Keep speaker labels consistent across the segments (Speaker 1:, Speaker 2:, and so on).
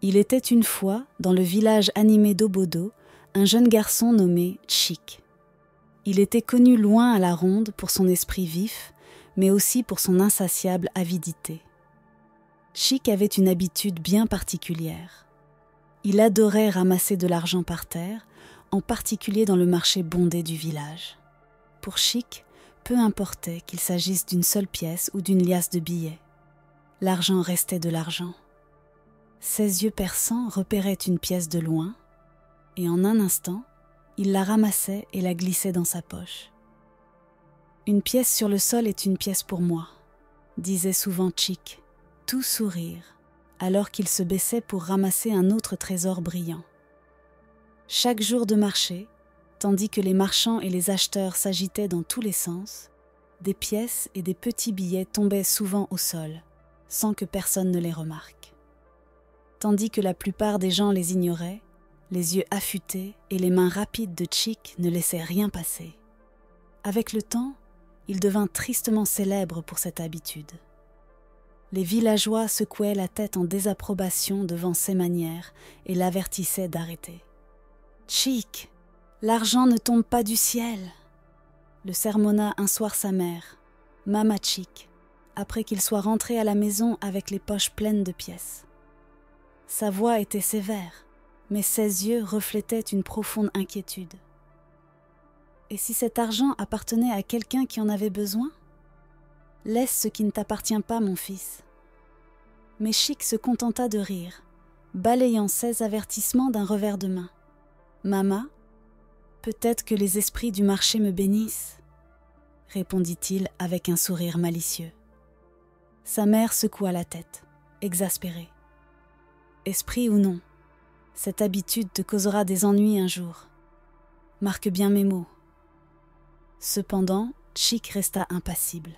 Speaker 1: Il était une fois, dans le village animé d'Obodo, un jeune garçon nommé Chick. Il était connu loin à la ronde pour son esprit vif, mais aussi pour son insatiable avidité. Chick avait une habitude bien particulière. Il adorait ramasser de l'argent par terre, en particulier dans le marché bondé du village. Pour Chick, peu importait qu'il s'agisse d'une seule pièce ou d'une liasse de billets. L'argent restait de l'argent. Ses yeux perçants repéraient une pièce de loin, et en un instant, il la ramassait et la glissait dans sa poche. « Une pièce sur le sol est une pièce pour moi », disait souvent Chick, tout sourire, alors qu'il se baissait pour ramasser un autre trésor brillant. Chaque jour de marché, tandis que les marchands et les acheteurs s'agitaient dans tous les sens, des pièces et des petits billets tombaient souvent au sol, sans que personne ne les remarque. Tandis que la plupart des gens les ignoraient, les yeux affûtés et les mains rapides de Chick ne laissaient rien passer. Avec le temps, il devint tristement célèbre pour cette habitude. Les villageois secouaient la tête en désapprobation devant ses manières et l'avertissaient d'arrêter. « Chick, l'argent ne tombe pas du ciel !» le sermonna un soir sa mère, Mama Chick, après qu'il soit rentré à la maison avec les poches pleines de pièces. Sa voix était sévère, mais ses yeux reflétaient une profonde inquiétude. Et si cet argent appartenait à quelqu'un qui en avait besoin ? Laisse ce qui ne t'appartient pas, mon fils. Mais Chick se contenta de rire, balayant ces avertissements d'un revers de main. Mama, peut-être que les esprits du marché me bénissent, répondit-il avec un sourire malicieux. Sa mère secoua la tête, exaspérée. Esprit ou non, cette habitude te causera des ennuis un jour. Marque bien mes mots. Cependant, Chick resta impassible.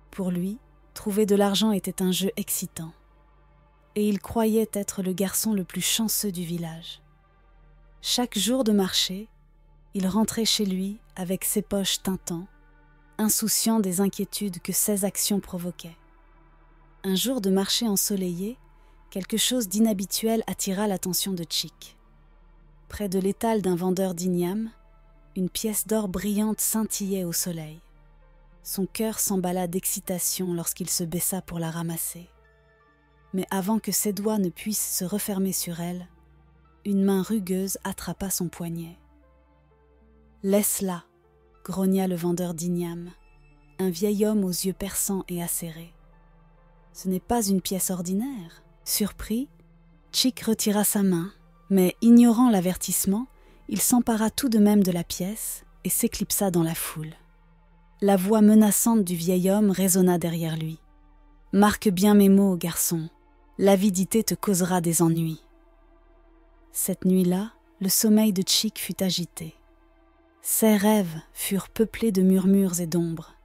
Speaker 1: Pour lui, trouver de l'argent était un jeu excitant. Et il croyait être le garçon le plus chanceux du village. Chaque jour de marché, il rentrait chez lui avec ses poches tintant, insouciant des inquiétudes que ses actions provoquaient. Un jour de marché ensoleillé, quelque chose d'inhabituel attira l'attention de Chick. Près de l'étal d'un vendeur d'ignames, une pièce d'or brillante scintillait au soleil. Son cœur s'emballa d'excitation lorsqu'il se baissa pour la ramasser. Mais avant que ses doigts ne puissent se refermer sur elle, une main rugueuse attrapa son poignet. « Laisse-la !» grogna le vendeur d'ignames, un vieil homme aux yeux perçants et acérés. « Ce n'est pas une pièce ordinaire. » Surpris, Chick retira sa main, mais ignorant l'avertissement, il s'empara tout de même de la pièce et s'éclipsa dans la foule. La voix menaçante du vieil homme résonna derrière lui. « Marque bien mes mots, garçon, l'avidité te causera des ennuis. » Cette nuit-là, le sommeil de Chick fut agité. Ses rêves furent peuplés de murmures et d'ombres,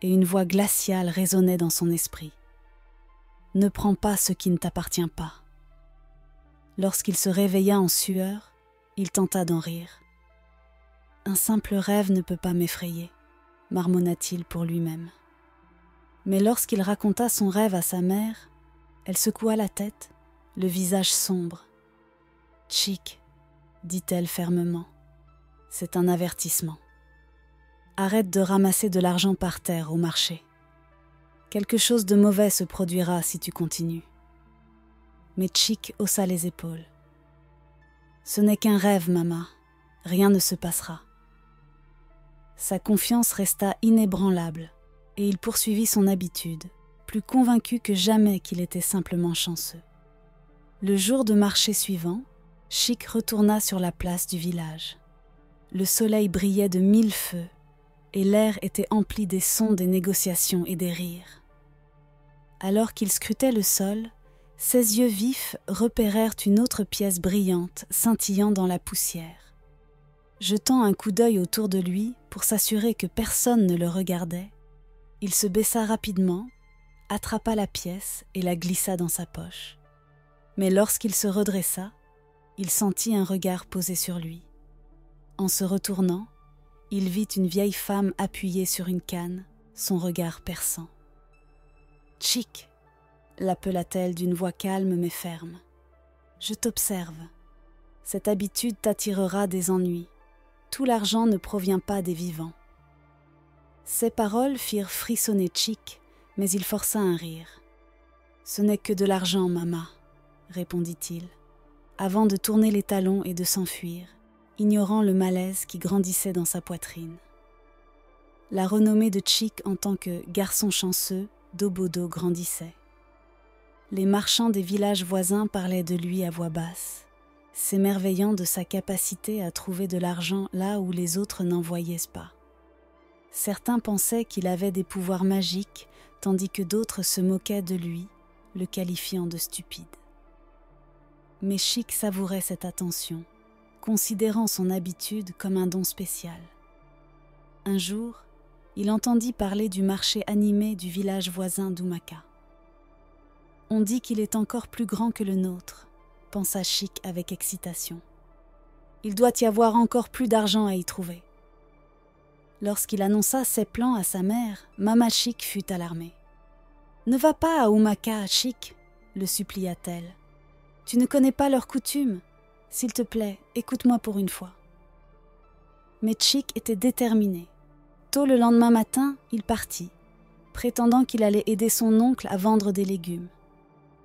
Speaker 1: et une voix glaciale résonnait dans son esprit. « Ne prends pas ce qui ne t'appartient pas. » Lorsqu'il se réveilla en sueur, il tenta d'en rire. « Un simple rêve ne peut pas m'effrayer, » marmonna-t-il pour lui-même. Mais lorsqu'il raconta son rêve à sa mère, elle secoua la tête, le visage sombre. « Chick, » dit-elle fermement, « c'est un avertissement. Arrête de ramasser de l'argent par terre au marché. Quelque chose de mauvais se produira si tu continues. » Mais Chick haussa les épaules. « Ce n'est qu'un rêve, maman. Rien ne se passera. » Sa confiance resta inébranlable et il poursuivit son habitude, plus convaincu que jamais qu'il était simplement chanceux. Le jour de marché suivant, Chick retourna sur la place du village. Le soleil brillait de 1000 feux et l'air était empli des sons des négociations et des rires. Alors qu'il scrutait le sol, ses yeux vifs repérèrent une autre pièce brillante scintillant dans la poussière. Jetant un coup d'œil autour de lui pour s'assurer que personne ne le regardait, il se baissa rapidement, attrapa la pièce et la glissa dans sa poche. Mais lorsqu'il se redressa, il sentit un regard posé sur lui. En se retournant, il vit une vieille femme appuyée sur une canne, son regard perçant. « Chick !» l'appela-t-elle d'une voix calme mais ferme. Je t'observe. Cette habitude t'attirera des ennuis. Tout l'argent ne provient pas des vivants. » Ces paroles firent frissonner Chick, mais il força un rire. « Ce n'est que de l'argent, Mama, » répondit-il, avant de tourner les talons et de s'enfuir, ignorant le malaise qui grandissait dans sa poitrine. La renommée de Chick en tant que garçon chanceux d'Obodo grandissait. Les marchands des villages voisins parlaient de lui à voix basse, s'émerveillant de sa capacité à trouver de l'argent là où les autres n'en voyaient pas. Certains pensaient qu'il avait des pouvoirs magiques, tandis que d'autres se moquaient de lui, le qualifiant de stupide. Mais Chick savourait cette attention, considérant son habitude comme un don spécial. Un jour, il entendit parler du marché animé du village voisin d'Umaka. « On dit qu'il est encore plus grand que le nôtre », pensa Chick avec excitation. « Il doit y avoir encore plus d'argent à y trouver. » Lorsqu'il annonça ses plans à sa mère, Mama Chick fut alarmée. « Ne va pas à Umaka, Chick, » le supplia-t-elle. « Tu ne connais pas leurs coutumes. S'il te plaît, écoute-moi pour une fois. » Mais Chick était déterminé. Tôt le lendemain matin, il partit, prétendant qu'il allait aider son oncle à vendre des légumes.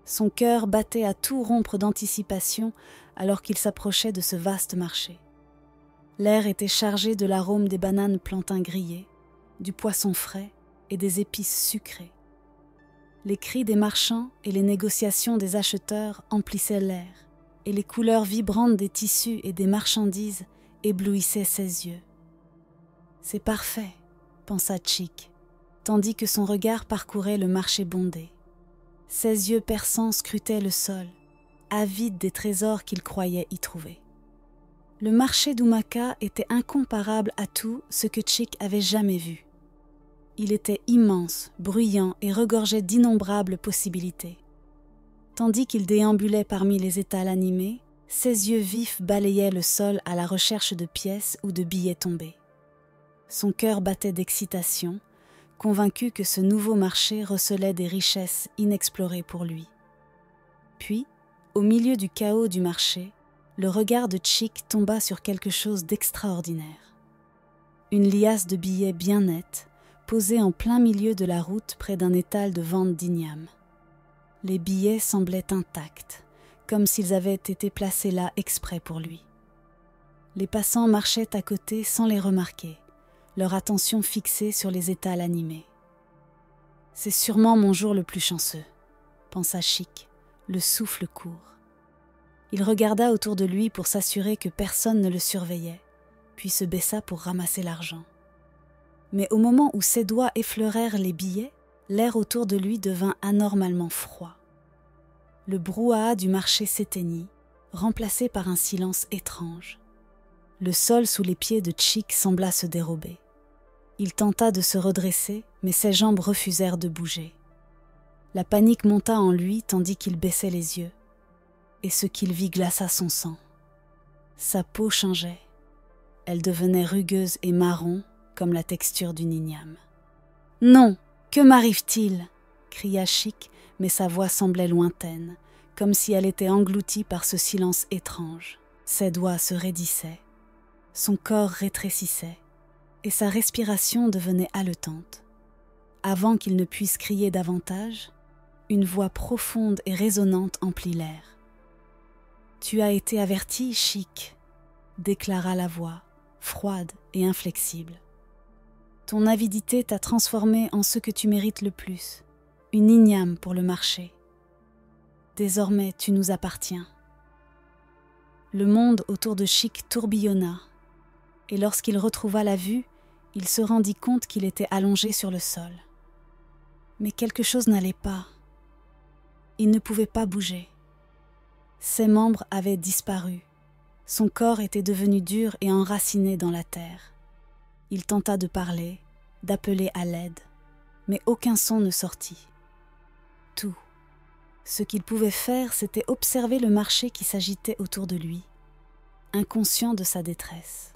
Speaker 1: Son cœur battait à tout rompre d'anticipation alors qu'il s'approchait de ce vaste marché. L'air était chargé de l'arôme des bananes plantains grillées, du poisson frais et des épices sucrées. Les cris des marchands et les négociations des acheteurs emplissaient l'air, et les couleurs vibrantes des tissus et des marchandises éblouissaient ses yeux. « C'est parfait », pensa Chick, tandis que son regard parcourait le marché bondé. Ses yeux perçants scrutaient le sol, avides des trésors qu'il croyait y trouver. Le marché d'Umaka était incomparable à tout ce que Chick avait jamais vu. Il était immense, bruyant et regorgeait d'innombrables possibilités. Tandis qu'il déambulait parmi les étals animés, ses yeux vifs balayaient le sol à la recherche de pièces ou de billets tombés. Son cœur battait d'excitation, convaincu que ce nouveau marché recelait des richesses inexplorées pour lui. Puis, au milieu du chaos du marché, le regard de Chick tomba sur quelque chose d'extraordinaire. Une liasse de billets bien nette, posée en plein milieu de la route près d'un étal de vente d'igname. Les billets semblaient intacts, comme s'ils avaient été placés là exprès pour lui. Les passants marchaient à côté sans les remarquer, leur attention fixée sur les étals animés. « C'est sûrement mon jour le plus chanceux », pensa Chick, le souffle court. Il regarda autour de lui pour s'assurer que personne ne le surveillait, puis se baissa pour ramasser l'argent. Mais au moment où ses doigts effleurèrent les billets, l'air autour de lui devint anormalement froid. Le brouhaha du marché s'éteignit, remplacé par un silence étrange. Le sol sous les pieds de Chick sembla se dérober. Il tenta de se redresser, mais ses jambes refusèrent de bouger. La panique monta en lui tandis qu'il baissait les yeux, et ce qu'il vit glaça son sang. Sa peau changeait. Elle devenait rugueuse et marron, comme la texture d'une igname. « Non, que m'arrive-t-il » cria Chick, mais sa voix semblait lointaine, comme si elle était engloutie par ce silence étrange. Ses doigts se raidissaient, son corps rétrécissait, et sa respiration devenait haletante. Avant qu'il ne puisse crier davantage, une voix profonde et résonnante emplit l'air. « Tu as été averti, Chick » déclara la voix, froide et inflexible. « Ton avidité t'a transformé en ce que tu mérites le plus, une igname pour le marché. Désormais, tu nous appartiens. » Le monde autour de Chick tourbillonna, et lorsqu'il retrouva la vue, il se rendit compte qu'il était allongé sur le sol. Mais quelque chose n'allait pas. Il ne pouvait pas bouger. Ses membres avaient disparu. Son corps était devenu dur et enraciné dans la terre. Il tenta de parler, d'appeler à l'aide, mais aucun son ne sortit. Tout. Ce qu'il pouvait faire, c'était observer le marché qui s'agitait autour de lui, inconscient de sa détresse.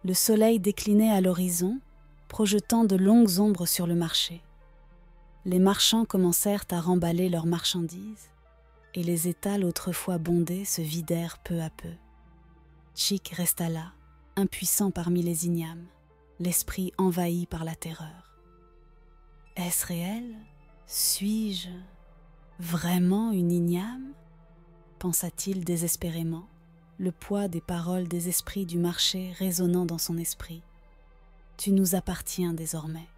Speaker 1: Le soleil déclinait à l'horizon, projetant de longues ombres sur le marché. Les marchands commencèrent à remballer leurs marchandises, et les étals autrefois bondés se vidèrent peu à peu. Chick resta là, impuissant parmi les ignames, l'esprit envahi par la terreur. Est-ce réel? Suis-je vraiment une igname? Pensa-t-il désespérément, le poids des paroles des esprits du marché résonnant dans son esprit. Tu nous appartiens désormais.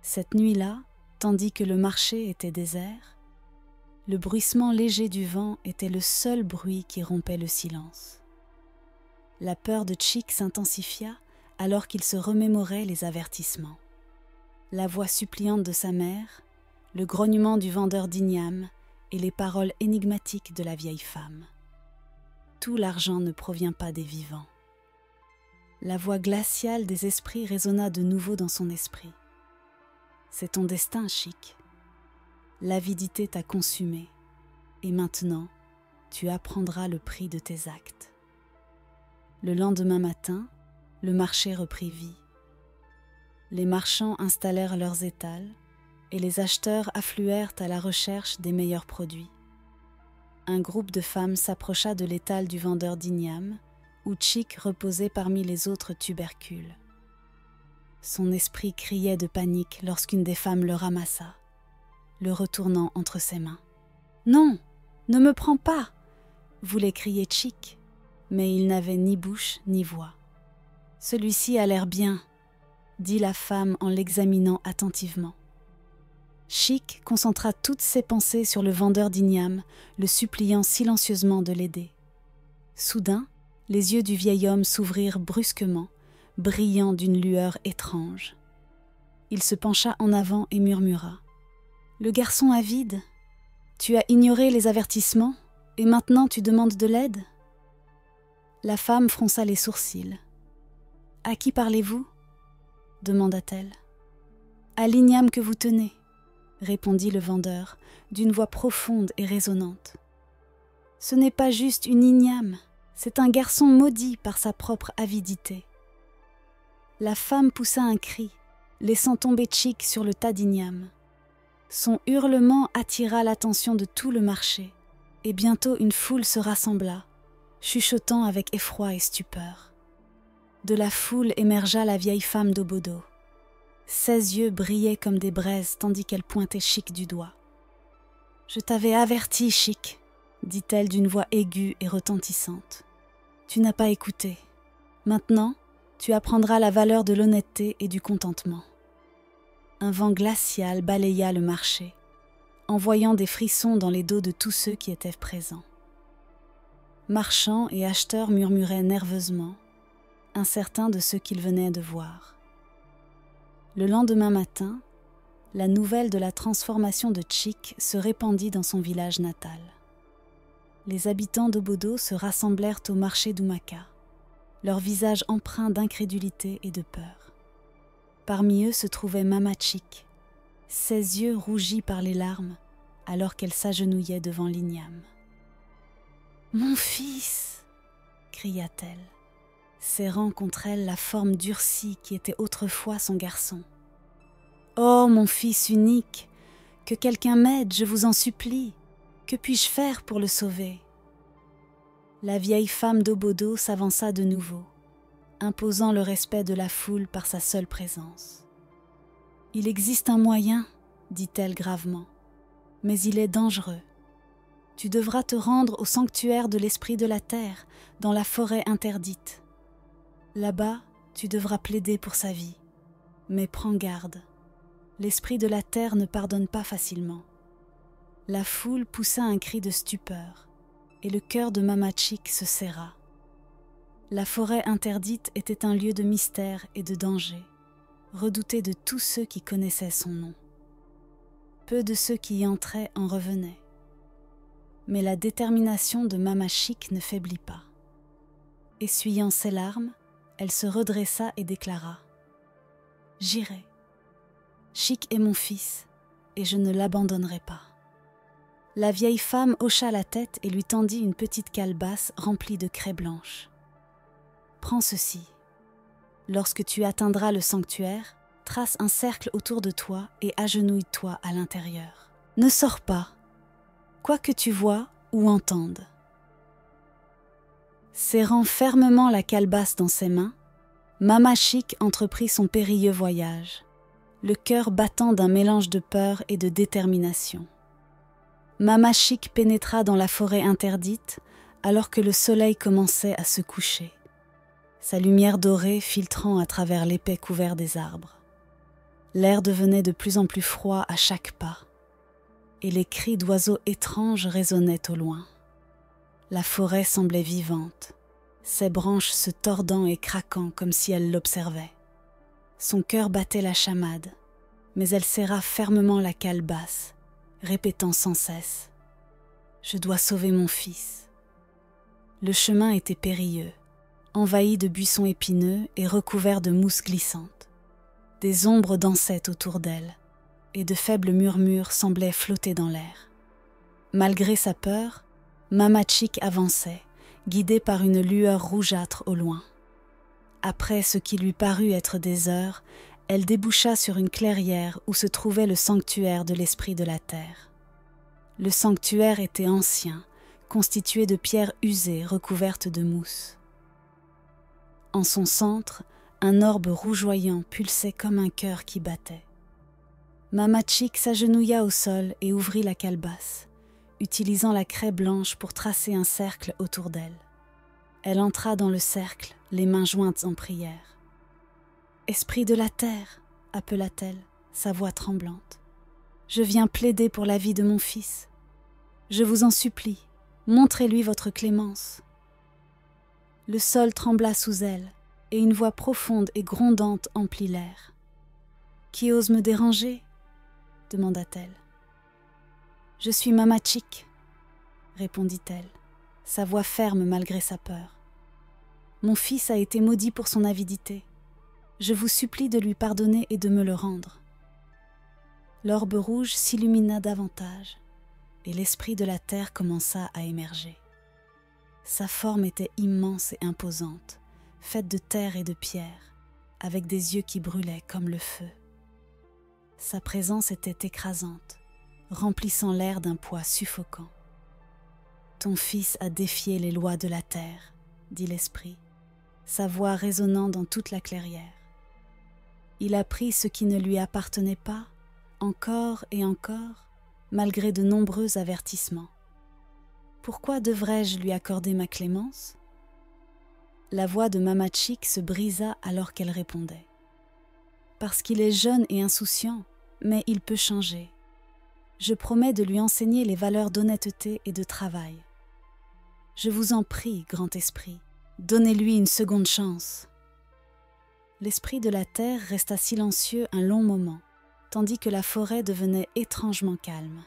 Speaker 1: Cette nuit-là, tandis que le marché était désert, le bruissement léger du vent était le seul bruit qui rompait le silence. La peur de Chick s'intensifia alors qu'il se remémorait les avertissements. La voix suppliante de sa mère, le grognement du vendeur d'ignames et les paroles énigmatiques de la vieille femme. Tout l'argent ne provient pas des vivants. La voix glaciale des esprits résonna de nouveau dans son esprit. C'est ton destin, Chick. L'avidité t'a consumé, et maintenant, tu apprendras le prix de tes actes. Le lendemain matin, le marché reprit vie. Les marchands installèrent leurs étals, et les acheteurs affluèrent à la recherche des meilleurs produits. Un groupe de femmes s'approcha de l'étal du vendeur d'ignames, où Chick reposait parmi les autres tubercules. Son esprit criait de panique lorsqu'une des femmes le ramassa, le retournant entre ses mains. « Non, ne me prends pas !» voulait crier Chick, mais il n'avait ni bouche ni voix. « Celui-ci a l'air bien », dit la femme en l'examinant attentivement. Chick concentra toutes ses pensées sur le vendeur d'ignames, le suppliant silencieusement de l'aider. Soudain, les yeux du vieil homme s'ouvrirent brusquement, brillant d'une lueur étrange. Il se pencha en avant et murmura : « Le garçon avide, tu as ignoré les avertissements et maintenant tu demandes de l'aide ?» La femme fronça les sourcils. « À qui parlez-vous » demanda-t-elle. « À l'igname que vous tenez » répondit le vendeur, d'une voix profonde et résonnante. « Ce n'est pas juste une igname, c'est un garçon maudit par sa propre avidité. » La femme poussa un cri, laissant tomber Chick sur le tas d'ignames. Son hurlement attira l'attention de tout le marché, et bientôt une foule se rassembla, chuchotant avec effroi et stupeur. De la foule émergea la vieille femme d'Obodo. Ses yeux brillaient comme des braises tandis qu'elle pointait Chick du doigt. « Je t'avais averti, Chick, » dit-elle d'une voix aiguë et retentissante. « Tu n'as pas écouté. Maintenant, tu apprendras la valeur de l'honnêteté et du contentement. » Un vent glacial balaya le marché, envoyant des frissons dans les dos de tous ceux qui étaient présents. Marchands et acheteurs murmuraient nerveusement, incertains de ce qu'ils venaient de voir. Le lendemain matin, la nouvelle de la transformation de Chick se répandit dans son village natal. Les habitants d'Obodo se rassemblèrent au marché d'Umaka, leurs visages empreints d'incrédulité et de peur. Parmi eux se trouvait Mama Chick, ses yeux rougis par les larmes alors qu'elle s'agenouillait devant l'igname. « Mon fils !» cria-t-elle, serrant contre elle la forme durcie qui était autrefois son garçon. « Oh, mon fils unique, que quelqu'un m'aide, je vous en supplie. Que puis-je faire pour le sauver ?» La vieille femme d'Obodo s'avança de nouveau, imposant le respect de la foule par sa seule présence. « Il existe un moyen, » dit-elle gravement, « mais il est dangereux. Tu devras te rendre au sanctuaire de l'esprit de la terre, dans la forêt interdite. Là-bas, tu devras plaider pour sa vie. Mais prends garde, l'esprit de la terre ne pardonne pas facilement. » La foule poussa un cri de stupeur, et le cœur de Mama Chick se serra. La forêt interdite était un lieu de mystère et de danger, redouté de tous ceux qui connaissaient son nom. Peu de ceux qui y entraient en revenaient. Mais la détermination de Mama Chick ne faiblit pas. Essuyant ses larmes, elle se redressa et déclara : « J'irai. Chick est mon fils, et je ne l'abandonnerai pas. » La vieille femme hocha la tête et lui tendit une petite calebasse remplie de craie blanche. « Prends ceci. Lorsque tu atteindras le sanctuaire, trace un cercle autour de toi et agenouille-toi à l'intérieur. Ne sors pas. quoi que tu vois ou entendes. Serrant fermement la calebasse dans ses mains, Mama Chick entreprit son périlleux voyage, le cœur battant d'un mélange de peur et de détermination. Mama Chick pénétra dans la forêt interdite alors que le soleil commençait à se coucher, sa lumière dorée filtrant à travers l'épais couvert des arbres. L'air devenait de plus en plus froid à chaque pas, et les cris d'oiseaux étranges résonnaient au loin. La forêt semblait vivante, ses branches se tordant et craquant comme si elle l'observait. Son cœur battait la chamade, mais elle serra fermement la calebasse, répétant sans cesse « Je dois sauver mon fils ». Le chemin était périlleux, envahi de buissons épineux et recouvert de mousse glissante. Des ombres dansaient autour d'elle, et de faibles murmures semblaient flotter dans l'air. Malgré sa peur, Mama Chick avançait, guidée par une lueur rougeâtre au loin. Après ce qui lui parut être des heures, elle déboucha sur une clairière où se trouvait le sanctuaire de l'esprit de la terre. Le sanctuaire était ancien, constitué de pierres usées recouvertes de mousse. En son centre, un orbe rougeoyant pulsait comme un cœur qui battait. Mama Chick s'agenouilla au sol et ouvrit la calebasse, utilisant la craie blanche pour tracer un cercle autour d'elle. Elle entra dans le cercle, les mains jointes en prière. « Esprit de la terre !» appela-t-elle, sa voix tremblante. « Je viens plaider pour la vie de mon fils. Je vous en supplie, montrez-lui votre clémence. » Le sol trembla sous elle, et une voix profonde et grondante emplit l'air. « Qui ose me déranger ?» demanda-t-elle. « Je suis Mama Chick, » répondit-elle, sa voix ferme malgré sa peur. « Mon fils a été maudit pour son avidité. Je vous supplie de lui pardonner et de me le rendre. » L'orbe rouge s'illumina davantage, et l'esprit de la terre commença à émerger. Sa forme était immense et imposante, faite de terre et de pierre, avec des yeux qui brûlaient comme le feu. Sa présence était écrasante, remplissant l'air d'un poids suffocant. « Ton fils a défié les lois de la terre, » dit l'esprit, sa voix résonnant dans toute la clairière. « Il a pris ce qui ne lui appartenait pas, encore et encore, malgré de nombreux avertissements. Pourquoi devrais-je lui accorder ma clémence ?» La voix de Mama Chick se brisa alors qu'elle répondait. « Parce qu'il est jeune et insouciant, mais il peut changer. Je promets de lui enseigner les valeurs d'honnêteté et de travail. Je vous en prie, grand esprit, donnez-lui une seconde chance. » L'esprit de la terre resta silencieux un long moment, tandis que la forêt devenait étrangement calme.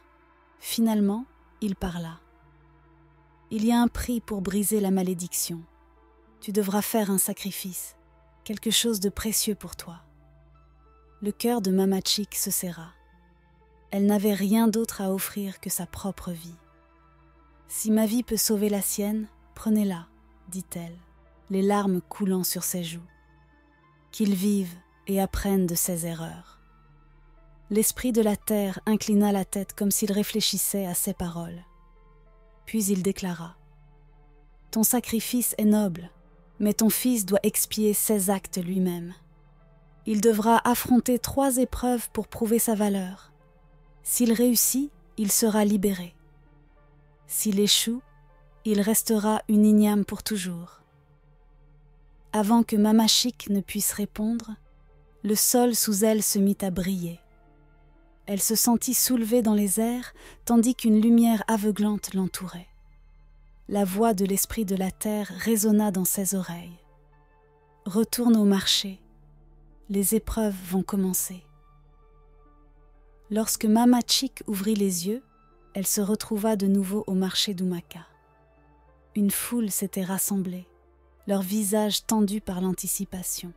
Speaker 1: Finalement, il parla. « Il y a un prix pour briser la malédiction. Tu devras faire un sacrifice, quelque chose de précieux pour toi. » Le cœur de Mama Chick se serra. Elle n'avait rien d'autre à offrir que sa propre vie. « Si ma vie peut sauver la sienne, prenez-la, » dit-elle, les larmes coulant sur ses joues. « Qu'il vive et apprenne de ses erreurs. » L'esprit de la terre inclina la tête comme s'il réfléchissait à ces paroles. Puis il déclara : « Ton sacrifice est noble, mais ton fils doit expier ses actes lui-même. Il devra affronter 3 épreuves pour prouver sa valeur. S'il réussit, il sera libéré. S'il échoue, il restera une igname pour toujours. » Avant que Mama Chick ne puisse répondre, le sol sous elle se mit à briller. Elle se sentit soulevée dans les airs tandis qu'une lumière aveuglante l'entourait. La voix de l'esprit de la terre résonna dans ses oreilles. « Retourne au marché. Les épreuves vont commencer. » Lorsque Mama Chick ouvrit les yeux, elle se retrouva de nouveau au marché d'Umaka. Une foule s'était rassemblée, leurs visages tendus par l'anticipation.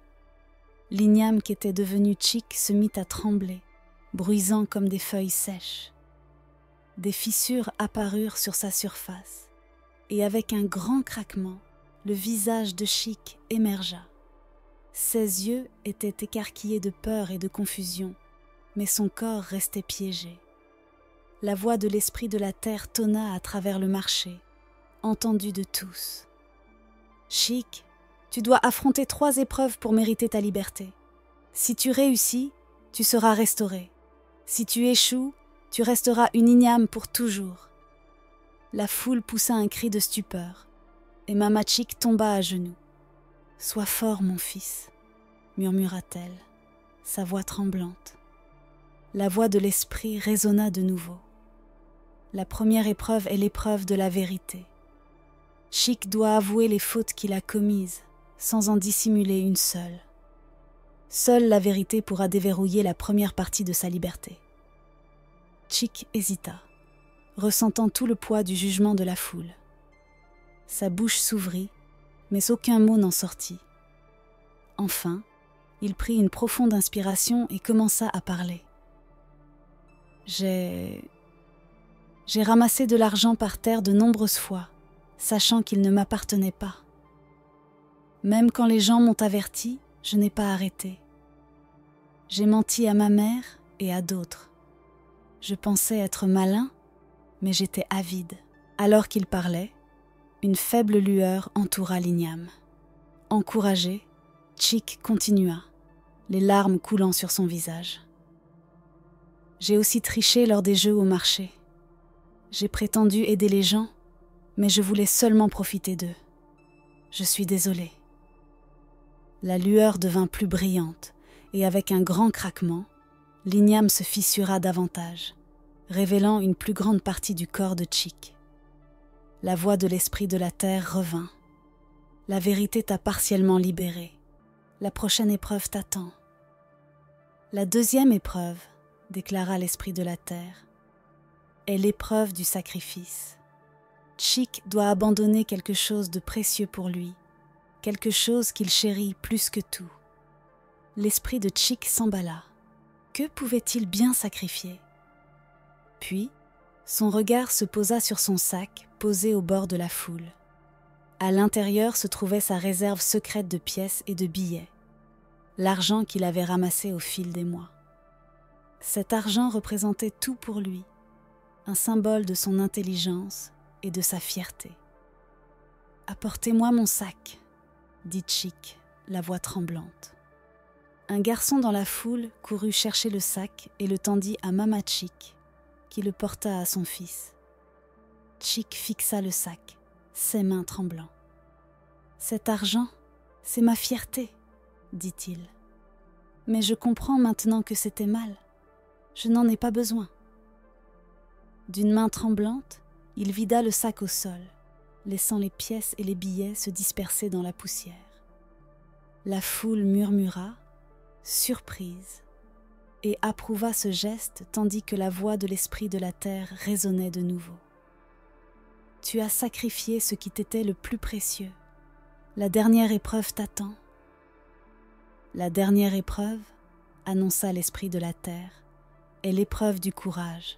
Speaker 1: L'igname qui était devenue Chick se mit à trembler, bruisant comme des feuilles sèches. Des fissures apparurent sur sa surface, et avec un grand craquement, le visage de Chick émergea. Ses yeux étaient écarquillés de peur et de confusion, mais son corps restait piégé. La voix de l'esprit de la terre tonna à travers le marché, entendue de tous. « Chic, tu dois affronter 3 épreuves pour mériter ta liberté. Si tu réussis, tu seras restauré. Si tu échoues, tu resteras une igname pour toujours. » La foule poussa un cri de stupeur, et Mama Chick tomba à genoux. « Sois fort, mon fils, » murmura-t-elle, sa voix tremblante. La voix de l'esprit résonna de nouveau. La première épreuve est l'épreuve de la vérité. Chick doit avouer les fautes qu'il a commises, sans en dissimuler une seule. Seule la vérité pourra déverrouiller la première partie de sa liberté. Chick hésita, ressentant tout le poids du jugement de la foule. Sa bouche s'ouvrit, mais aucun mot n'en sortit. Enfin, il prit une profonde inspiration et commença à parler. J'ai ramassé de l'argent par terre de nombreuses fois, sachant qu'il ne m'appartenait pas. Même quand les gens m'ont averti, je n'ai pas arrêté. J'ai menti à ma mère et à d'autres. Je pensais être malin, mais j'étais avide. Alors qu'il parlait, une faible lueur entoura l'igname. Encouragé, Chick continua, les larmes coulant sur son visage. J'ai aussi triché lors des jeux au marché. J'ai prétendu aider les gens, mais je voulais seulement profiter d'eux. Je suis désolé. La lueur devint plus brillante, et avec un grand craquement, l'igname se fissura davantage, révélant une plus grande partie du corps de Chick. La voix de l'esprit de la terre revint. La vérité t'a partiellement libéré. La prochaine épreuve t'attend. La deuxième épreuve, déclara l'esprit de la terre, est l'épreuve du sacrifice. Chick doit abandonner quelque chose de précieux pour lui, quelque chose qu'il chérit plus que tout. L'esprit de Chick s'emballa. Que pouvait-il bien sacrifier? Puis, son regard se posa sur son sac, posé au bord de la foule. À l'intérieur se trouvait sa réserve secrète de pièces et de billets, l'argent qu'il avait ramassé au fil des mois. Cet argent représentait tout pour lui, un symbole de son intelligence et de sa fierté. « Apportez-moi mon sac », dit Chick, la voix tremblante. Un garçon dans la foule courut chercher le sac et le tendit à Mama Chick, qui le porta à son fils. Chick fixa le sac, ses mains tremblant. « Cet argent, c'est ma fierté, » dit-il. « Mais je comprends maintenant que c'était mal. Je n'en ai pas besoin. » D'une main tremblante, il vida le sac au sol, laissant les pièces et les billets se disperser dans la poussière. La foule murmura, surprise, et approuva ce geste tandis que la voix de l'esprit de la terre résonnait de nouveau. « Tu as sacrifié ce qui t'était le plus précieux. La dernière épreuve t'attend. » La dernière épreuve, annonça l'esprit de la terre, est l'épreuve du courage.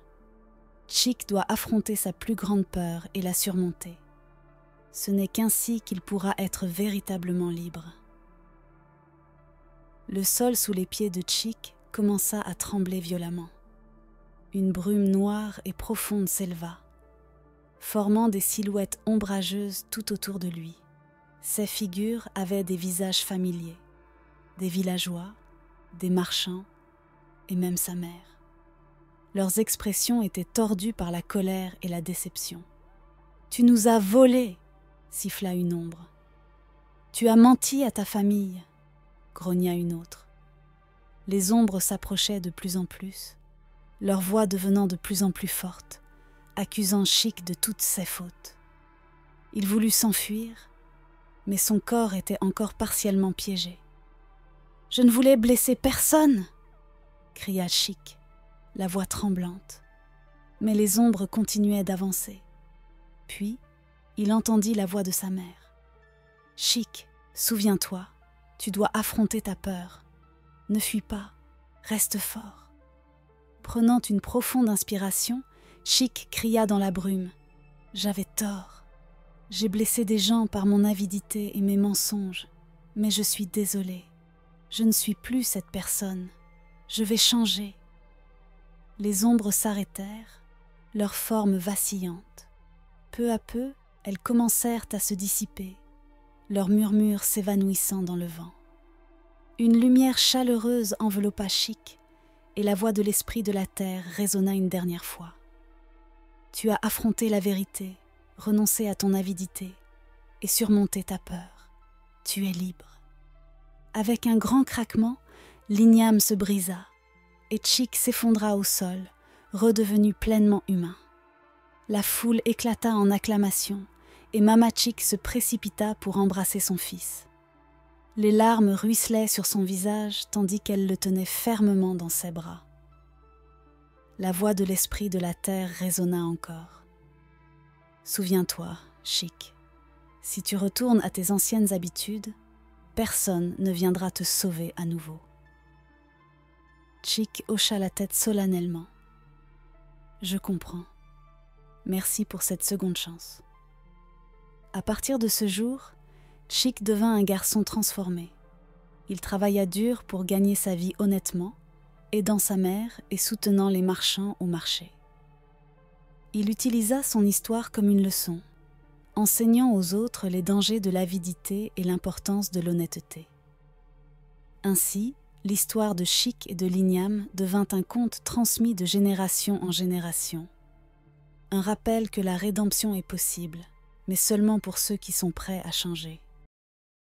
Speaker 1: Chick doit affronter sa plus grande peur et la surmonter. Ce n'est qu'ainsi qu'il pourra être véritablement libre. Le sol sous les pieds de Chick commença à trembler violemment. Une brume noire et profonde s'éleva, formant des silhouettes ombrageuses tout autour de lui. Ces figures avaient des visages familiers, des villageois, des marchands et même sa mère. Leurs expressions étaient tordues par la colère et la déception. « Tu nous as volés !» siffla une ombre. « Tu as menti à ta famille !» grogna une autre. Les ombres s'approchaient de plus en plus, leur voix devenant de plus en plus forte, accusant Chick de toutes ses fautes. Il voulut s'enfuir, mais son corps était encore partiellement piégé. « Je ne voulais blesser personne !» cria Chick, la voix tremblante. Mais les ombres continuaient d'avancer. Puis, il entendit la voix de sa mère. « Chick, souviens-toi, tu dois affronter ta peur. Ne fuis pas, reste fort. » Prenant une profonde inspiration, Chick cria dans la brume. « J'avais tort. J'ai blessé des gens par mon avidité et mes mensonges, mais je suis désolé. Je ne suis plus cette personne. Je vais changer. » Les ombres s'arrêtèrent leurs formes vacillantes. Peu à peu, elles commencèrent à se dissiper, leurs murmures s'évanouissant dans le vent. Une lumière chaleureuse enveloppa Chic, et la voix de l'esprit de la terre résonna une dernière fois. Tu as affronté la vérité, renoncé à ton avidité et surmonté ta peur. Tu es libre. Avec un grand craquement, l'igname se brisa et Chic s'effondra au sol, redevenu pleinement humain. La foule éclata en acclamations et Mama Chic se précipita pour embrasser son fils. Les larmes ruisselaient sur son visage tandis qu'elle le tenait fermement dans ses bras. La voix de l'esprit de la terre résonna encore. Souviens-toi, Chic, si tu retournes à tes anciennes habitudes, personne ne viendra te sauver à nouveau. Chic hocha la tête solennellement. Je comprends. Merci pour cette seconde chance. À partir de ce jour, Chic devint un garçon transformé. Il travailla dur pour gagner sa vie honnêtement, aidant sa mère et soutenant les marchands au marché. Il utilisa son histoire comme une leçon, enseignant aux autres les dangers de l'avidité et l'importance de l'honnêteté. Ainsi, l'histoire de Chic et de l'igname devint un conte transmis de génération en génération. Un rappel que la rédemption est possible, mais seulement pour ceux qui sont prêts à changer.